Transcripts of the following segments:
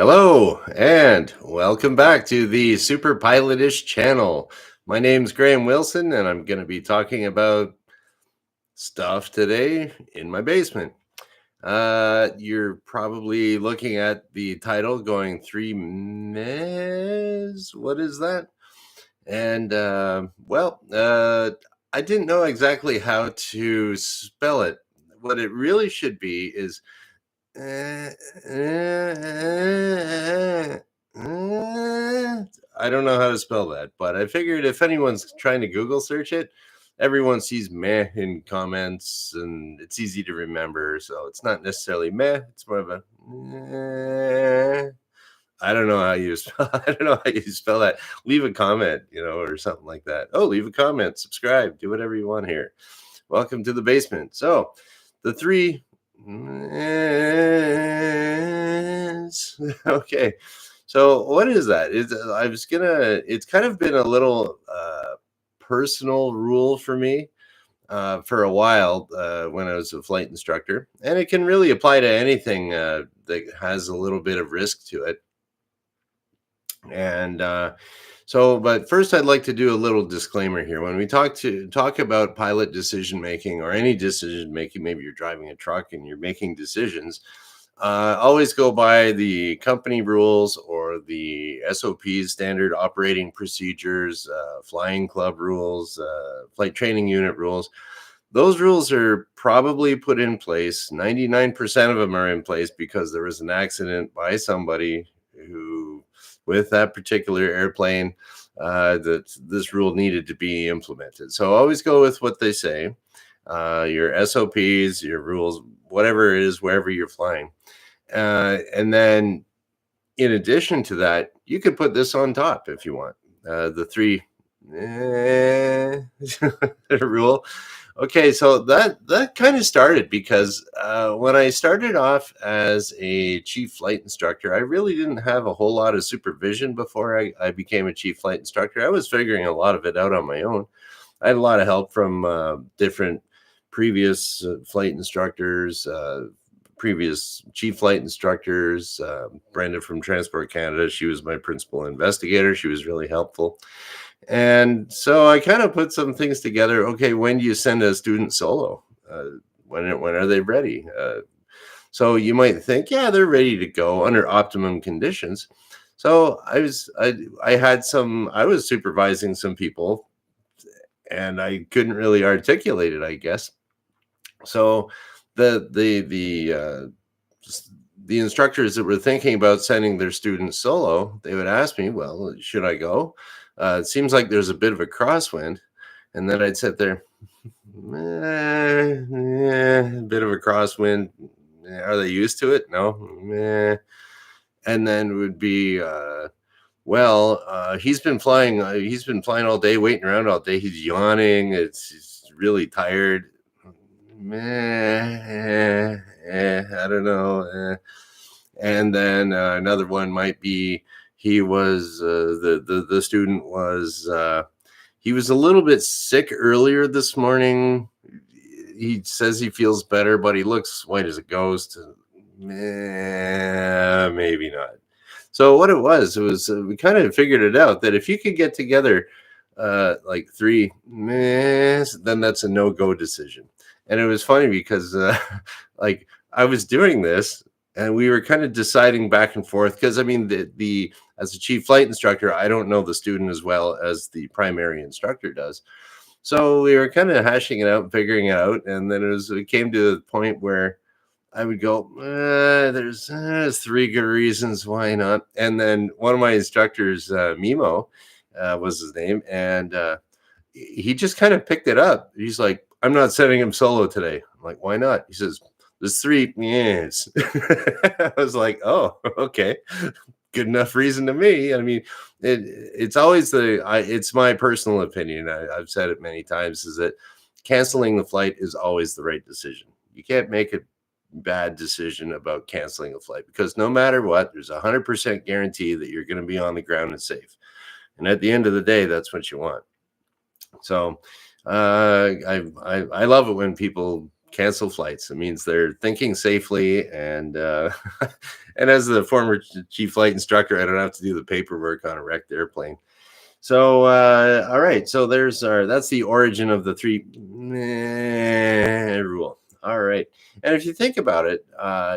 Hello, and welcome back to the superpilotish channel. My name's Graham Wilson, and I'm going to be talking about stuff today in my basement. You're probably looking at the title going, Three Mes? What is that? And, I didn't know exactly how to spell it. What it really should be is uh, I don't know how to spell that, but I figured if anyone's trying to Google search it, everyone sees meh in comments and it's easy to remember. So it's not necessarily meh, it's more of a I don't know how you spell I don't know how you spell that. Leave a comment, or something like that. Oh, leave a comment, subscribe, do whatever you want here. Welcome to the basement. So the three okay. So what is that? It's kind of been a little personal rule for me for a while when I was a flight instructor, and it can really apply to anything that has a little bit of risk to it. And but first, I'd like to do a little disclaimer here. When we talk about pilot decision making or any decision making, maybe you're driving a truck and you're making decisions. Always go by the company rules or the SOPs, standard operating procedures, flying club rules, flight training unit rules. Those rules are probably put in place. 99% of them are in place because there was an accident by somebody who, with that particular airplane, that this rule needed to be implemented. So always go with what they say, your SOPs, your rules, whatever it is, wherever you're flying. And then in addition to that, you could put this on top if you want. The three rule. Okay, so that kind of started because when I started off as a chief flight instructor, I really didn't have a whole lot of supervision before I became a chief flight instructor. I was figuring a lot of it out on my own. I had a lot of help from different previous flight instructors, previous chief flight instructors. Brenda from Transport Canada, she was my principal investigator. She was really helpful. And so I kind of put some things together. Okay, when do you send a student solo? When are they ready? So you might think, yeah, they're ready to go under optimum conditions. So I was supervising some people, and I couldn't really articulate it, I guess. So the instructors that were thinking about sending their students solo, they would ask me, well, should I go? It seems like there's a bit of a crosswind. And then I'd sit there, a bit of a crosswind. Are they used to it? No. And then would be, he's been flying. He's been flying all day, waiting around all day. He's yawning. He's really tired. I don't know. And then another one might be he was the student was he was a little bit sick earlier this morning. He says he feels better, but he looks white as a ghost. Maybe not. So what it was we kind of figured it out that if you could get together like three then that's a no-go decision. And it was funny because like I was doing this and we were kind of deciding back and forth because I mean the as a chief flight instructor, I don't know the student as well as the primary instructor does. So we were kind of hashing it out and figuring it out. And then it came to the point where I would go, there's three good reasons why not. And then one of my instructors, Mimo, was his name, and he just kind of picked it up. He's like, I'm not sending him solo today. I'm like, why not? He says, there's three yes. I was like, oh, okay. Good enough reason to me. I mean, it's always it's my personal opinion. I've said it many times, is that canceling the flight is always the right decision. You can't make a bad decision about canceling a flight because no matter what, there's 100% guarantee that you're going to be on the ground and safe. And at the end of the day, that's what you want. So I love it when people cancel flights. It means they're thinking safely, and and as the former chief flight instructor, I don't have to do the paperwork on a wrecked airplane. So all right, so that's the origin of the three meh rule. All right, and if you think about it,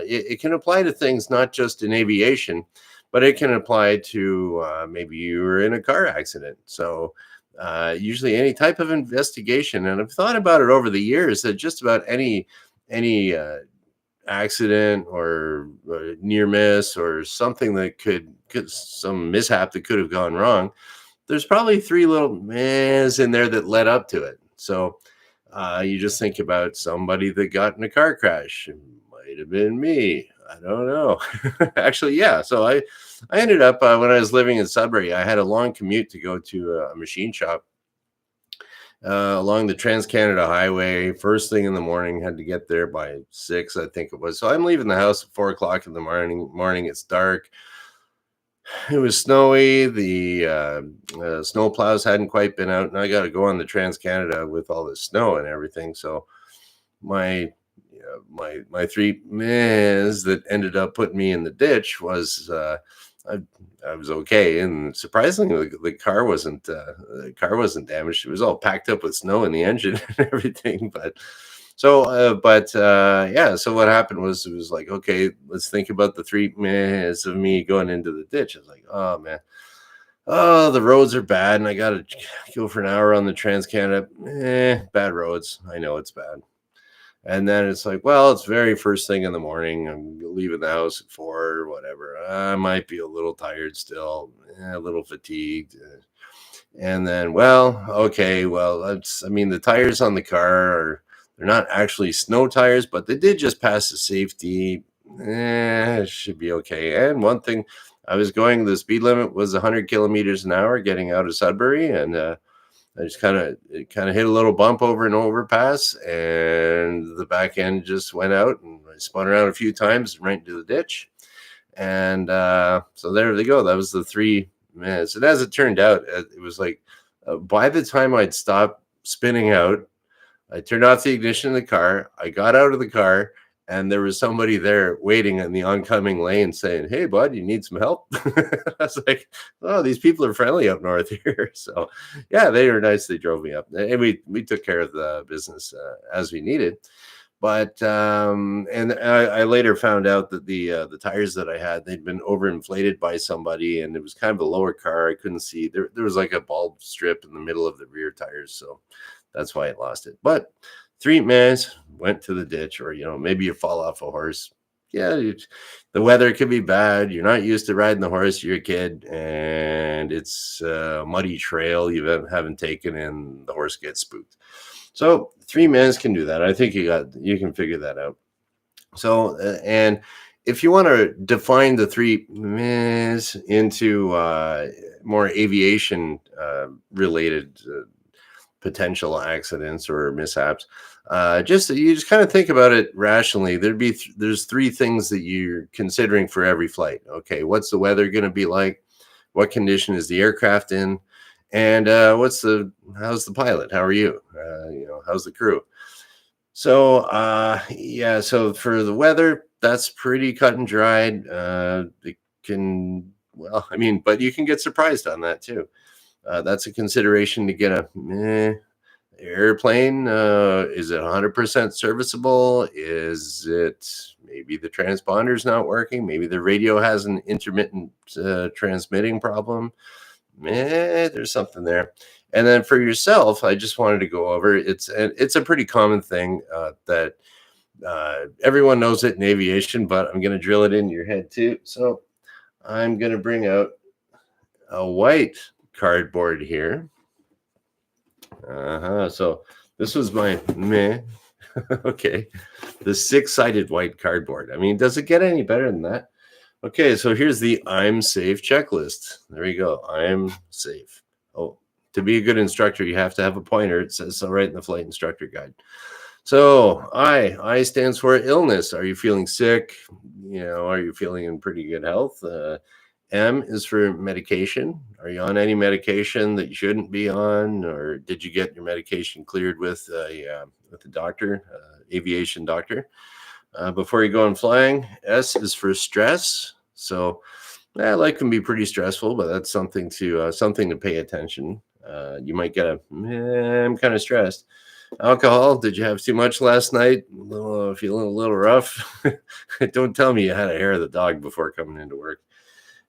it can apply to things not just in aviation, but it can apply to maybe you were in a car accident. So usually any type of investigation, and I've thought about it over the years that just about any accident or near miss or something that could some mishap that could have gone wrong, there's probably three little mehs in there that led up to it. So you just think about somebody that got in a car crash. It might have been me. I don't know. Actually, yeah. So I ended up when I was living in Sudbury, I had a long commute to go to a machine shop along the Trans Canada Highway. First thing in the morning, had to get there by 6, I think it was. So I'm leaving the house at 4 o'clock in the morning. It's dark. It was snowy. The snow plows hadn't quite been out, and I got to go on the Trans Canada with all the snow and everything. So my my three mehs that ended up putting me in the ditch was I was okay, and surprisingly, the car wasn't damaged. It was all packed up with snow in the engine and everything. Yeah. So what happened was it was like, okay, let's think about the three minutes of me going into the ditch. I was like, oh man, oh the roads are bad, and I got to go for an hour on the Trans Canada. Bad roads. I know it's bad. And then it's like, well, it's very first thing in the morning. I'm leaving the house at 4 or whatever. I might be a little tired still, a little fatigued. And then, well, okay, well, I mean, the tires on the car they're not actually snow tires, but they did just pass the safety. It should be okay. And one thing, the speed limit was 100 kilometers an hour getting out of Sudbury, and I just kind of hit a little bump over an overpass, and the back end just went out, and I spun around a few times right into the ditch. And so there they go. That was the 3 minutes. And as it turned out, it was like by the time I'd stopped spinning out, I turned off the ignition of the car. I got out of the car, and there was somebody there waiting in the oncoming lane saying, "Hey, bud, you need some help?" I was like, "Oh, these people are friendly up north here." So, yeah, they were nice. They drove me up, and we took care of the business as we needed. But and I later found out that the tires that I had, they'd been overinflated by somebody, and it was kind of a lower car. I couldn't see. There was like a bulb strip in the middle of the rear tires, so that's why I lost it. But 3 minutes went to the ditch, or maybe you fall off a horse. Yeah, the weather could be bad. You're not used to riding the horse. You're a kid, and it's a muddy trail you haven't taken, and the horse gets spooked. So 3 minutes can do that. I think you can figure that out. So and if you want to define the 3 minutes into more aviation related potential accidents or mishaps, you just kind of think about it rationally. There's 3 things that you're considering for every flight. Okay, what's the weather going to be like? What condition is the aircraft in? And how's the pilot? How are you? How's the crew? So yeah, so for the weather, that's pretty cut and dried. It can, well, I mean, but you can get surprised on that too. That's a consideration to get a airplane. Is it 100% serviceable? Is it maybe the transponder's not working? Maybe the radio has an intermittent transmitting problem. There's something there. And then for yourself, I just wanted to go over it's a pretty common thing that everyone knows it in aviation, but I'm going to drill it into your head too. So I'm going to bring out a white cardboard here. So this was my okay, the 6-sided white cardboard. I mean, does it get any better than that? Okay, so here's the I'm safe checklist. There you go. I'm safe. Oh, to be a good instructor, you have to have a pointer. It says so right in the flight instructor guide. So I stands for illness. Are you feeling sick? Are you feeling in pretty good health? M is for medication. Are you on any medication that you shouldn't be on, or did you get your medication cleared with a doctor? aviation doctor. Before you go on flying, S is for stress. So life can be pretty stressful, but that's something to pay attention. You might get I'm kind of stressed. Alcohol, did you have too much last night? Feeling a little rough? Don't tell me you had a hair of the dog before coming into work.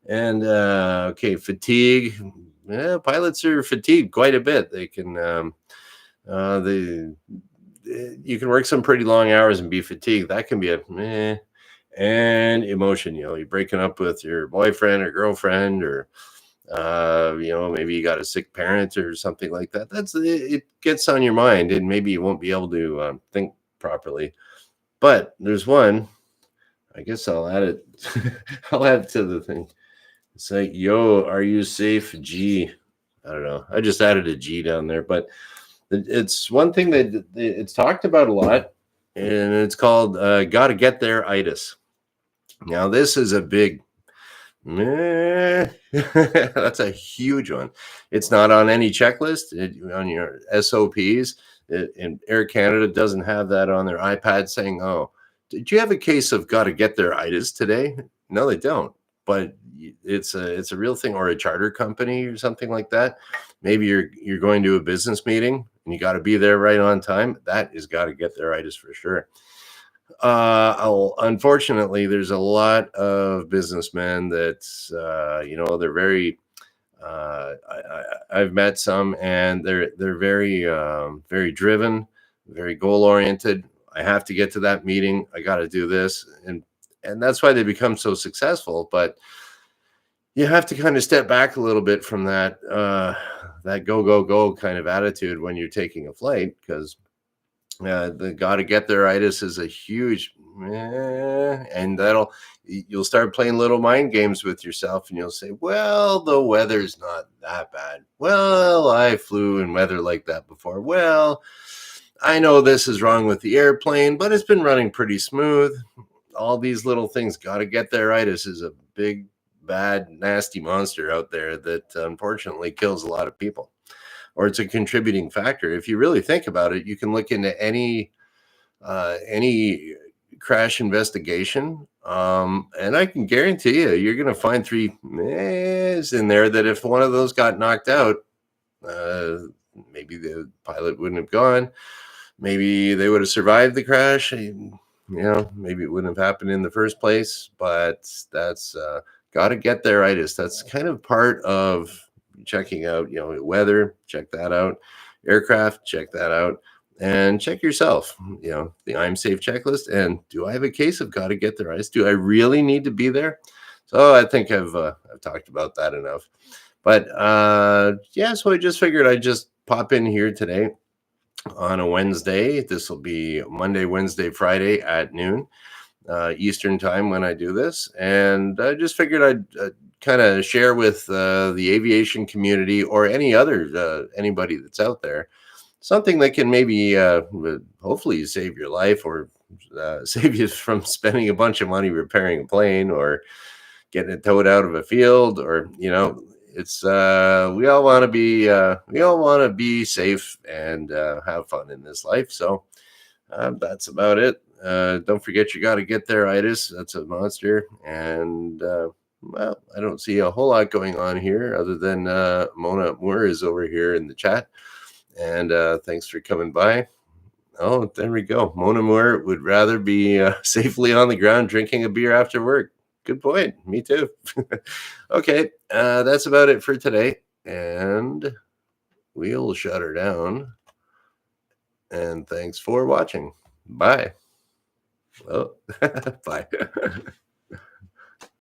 And okay, fatigue. Yeah, pilots are fatigued quite a bit. They can they you can work some pretty long hours and be fatigued. That can be a meh. And emotion. You're breaking up with your boyfriend or girlfriend, or maybe you got a sick parent or something like that. It gets on your mind, and maybe you won't be able to think properly. But there's one. I guess I'll add it. I'll add it to the thing. It's like, yo, are you safe? G. I don't know. I just added a G down there, but it's one thing that it's talked about a lot, and it's called "gotta get there itis." Now, this is a big. That's a huge one. It's not on any checklist on your SOPs. And Air Canada doesn't have that on their iPad saying, "Oh, did you have a case of gotta get there itis today?" No, they don't. But it's a real thing, or a charter company or something like that. Maybe you're going to a business meeting and you got to be there right on time. That is got to get there itis for sure. Unfortunately, there's a lot of businessmen that they're very. I've met some, and they're very very driven, very goal oriented. I have to get to that meeting. I got to do this, and that's why they become so successful. But you have to kind of step back a little bit from that go go go kind of attitude when you're taking a flight, because the gotta get there itis is a huge and you'll start playing little mind games with yourself, and you'll say, well, the weather's not that bad. Well, I flew in weather like that before. Well, I know this is wrong with the airplane, but it's been running pretty smooth. All these little things. Gotta get there itis is a big, bad, nasty monster out there that unfortunately kills a lot of people, or it's a contributing factor. If you really think about it, you can look into any crash investigation, and I can guarantee you're going to find three mehs in there that if one of those got knocked out, maybe the pilot wouldn't have gone. Maybe they would have survived the crash. Maybe it wouldn't have happened in the first place. But that's got to get there itis. That's kind of part of checking out, weather, check that out, aircraft, check that out, and check yourself, the I'm safe checklist. And do I have a case of got to get there itis? Do I really need to be there? So I think I've talked about that enough. But so I just figured I'd just pop in here today on a Wednesday. This will be Monday, Wednesday, Friday at noon Eastern time when I do this. And I just figured I'd kind of share with the aviation community, or anybody that's out there, something that can maybe hopefully save your life, or save you from spending a bunch of money repairing a plane, or getting it towed out of a field, or it's we all want to be safe and have fun in this life. So that's about it. Don't forget, you got to get there itis. That's a monster. And I don't see a whole lot going on here other than Mona Moore is over here in the chat. And thanks for coming by. Oh, there we go. Mona Moore would rather be safely on the ground drinking a beer after work. Good point. Me too. Okay, that's about it for today. And we'll shut her down. And thanks for watching. Bye. Oh, bye.